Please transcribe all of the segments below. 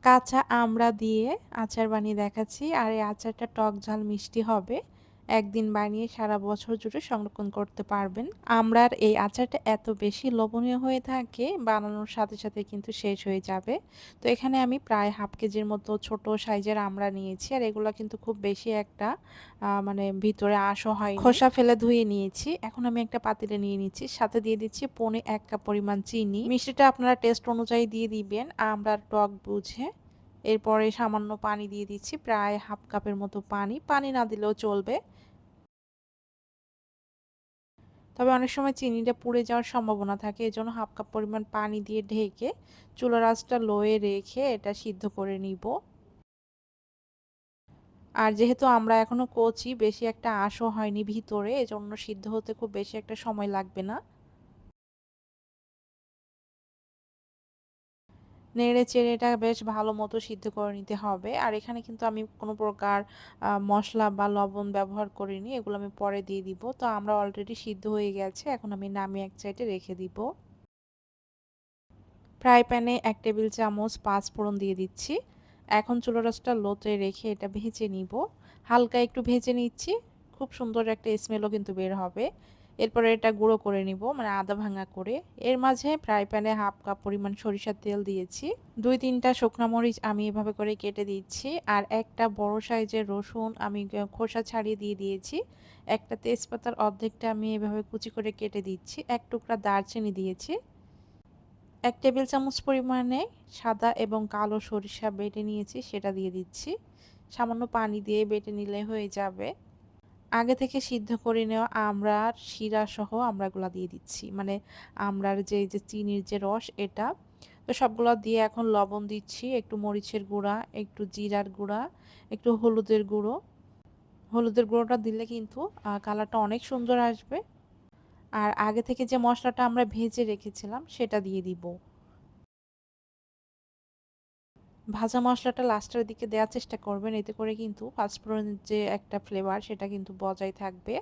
কাঁচা আমড়া দিয়ে আচার বানিয়ে দেখাচ্ছি। আর এই আচারটা টক ঝাল মিষ্টি হবে। একদিন বানিয়ে সারা বছর জুড়ে সংরক্ষণ করতে পারবেন। আমড়ার এই আচারটা এত বেশি লোভনীয় হয়ে থাকে, বানানোর সাথে সাথে কিন্তু শেষ হয়ে যাবে। তো এখানে আমি প্রায় হাফ কেজির মতো ছোট সাইজের আমড়া নিয়েছি। আর এগুলো কিন্তু খুব বেশি একটা মানে ভিতরে আঁশও হয়নি। খোসা ফেলে ধুয়ে নিয়েছি। এখন আমি একটা পাতিলে নিয়ে নিচ্ছি। সাথে দিয়ে দিচ্ছি পৌনে ১ কাপ পরিমাণ চিনি। মিষ্টিটা আপনারা টেস্ট অনুযায়ী দিয়ে দিবেন, আমড়ার টক বুঝে। এরপরে সামান্য পানি দিয়ে দিচ্ছি, প্রায় হাফ কাপের মতো পানি। পানি না দিলেও চলবে। তবে অনেক সময় চিনিটা পুড়ে যাওয়ার সম্ভাবনা থাকে, এজন্য হাফ কাপ পরিমাণ পানি দিয়ে ঢেকে চুলার আঁচটা লোয়ে রেখে এটা সিদ্ধ করে নিব। আর যেহেতু আমরা এখনো কচি, বেশি একটা আঁশও হয়নি ভিতরে, এজন্য সিদ্ধ হতে খুব বেশি একটা সময় লাগবে না। নেড়ে চেড়ে এটা বেশ ভালো মতো সিদ্ধ করে নিতে হবে। আর এখানে কিন্তু আমি কোনো প্রকার মশলা বা লবণ ব্যবহার করিনি, এগুলো আমি পরে দিয়ে দিব। তো আমরা অলরেডি সিদ্ধ হয়ে গেছে, এখন আমি নামিয়ে এক সাইডে রেখে দিব। ফ্রাই প্যানে ১ টেবিল চামচ পাঁচফোড়ন দিয়ে দিচ্ছি। এখন চুলা রাসটা লোতে রেখে এটা ভেজে নিব। হালকা একটু ভেজে নিচ্ছি, খুব সুন্দর একটা স্মেলও কিন্তু বের হবে। এরপরে এটা গুঁড়ো করে নিব, মানে আদা ভাঙা করে। এর মাঝে ফ্রাই প্যানে হাফ কাপ পরিমাণ সরিষার তেল দিয়েছি। ২-৩টা শুকনা মরিচ আমি এভাবে করে কেটে দিচ্ছি। আর একটা বড় সাইজের রসুন আমি খোসা ছাড়িয়ে দিয়ে দিয়েছি। একটা তেজপাতার অর্ধেকটা আমি এভাবে কুচি করে কেটে দিচ্ছি। ১ টুকরা দারচিনি দিয়েছি। ১ টেবিল চামচ পরিমাণে সাদা এবং কালো সরিষা বেটে নিয়েছি, সেটা দিয়ে দিচ্ছি। সামান্য পানি দিয়ে বেটে নিলে হয়ে যাবে। আগে থেকে সিদ্ধ করে নেওয়া আমড়ার শিরা সহ আমড়াগুলা দিয়ে দিচ্ছি। মানে আমড়ার যে চিনির যে রস এটা। তো সবগুলো দিয়ে এখন লবণ দিচ্ছি, একটু মরিচের গুঁড়া, একটু জিরার গুঁড়া, একটু হলুদের গুঁড়ো। হলুদের গুঁড়োটা দিলে কিন্তু কালারটা অনেক সুন্দর আসবে। আর আগে থেকে যে মসলাটা আমরা ভেজে রেখেছিলাম সেটা দিয়ে দিব। ভাজা মসলাটা লাস্টের দিকে দেওয়ার চেষ্টা করবেন, এতে করে কিন্তু পাঁচফোড়নের যে একটা ফ্লেভার সেটা কিন্তু বজায় থাকবে।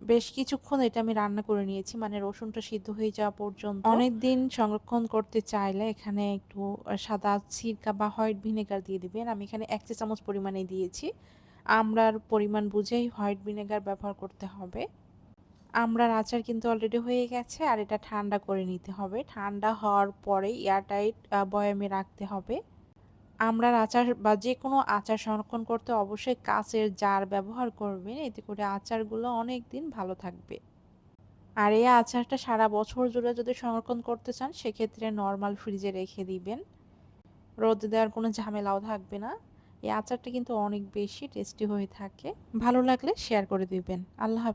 বেশ কিছুক্ষণ এটা আমি রান্না করে নিয়েছি, মানে রসুনটা সিদ্ধ হয়ে যাওয়া পর্যন্ত। অনেক দিন সংরক্ষণ করতে চাইলে এখানে একটু সাদা সিরকা বা হোয়াইট ভিনেগার দিয়ে দিবেন। আমি এখানে ১ চা চামচ পরিমাণে দিয়েছি। আমড়ার পরিমাণ বুঝেই হোয়াইট ভিনেগার ব্যবহার করতে হবে। আমড়ার আচার কিন্তু অলরেডি হয়ে গেছে, আর এটা ঠান্ডা করে নিতে হবে। ঠান্ডা হওয়ার পরে এয়ারটাইট বয়ামে রাখতে হবে। আমড়ার আচার বা যেকোনো আচার সংরক্ষণ করতে অবশ্যই কাঁচের জার ব্যবহার করবেন, এতে করে আচারগুলো অনেক দিন ভালো থাকবে। আর এই আচারটা সারা বছর জুড়ে যদি সংরক্ষণ করতে চান, সেক্ষেত্রে নর্মাল ফ্রিজে রেখে দিবেন। রোদে দেওয়ার কোনো ঝামেলাও থাকবে না। এই আচারটা কিন্তু অনেক বেশি টেস্টি হয়ে থাকে। ভালো লাগলে শেয়ার করে দিবেন। আল্লাহ হাফেজ।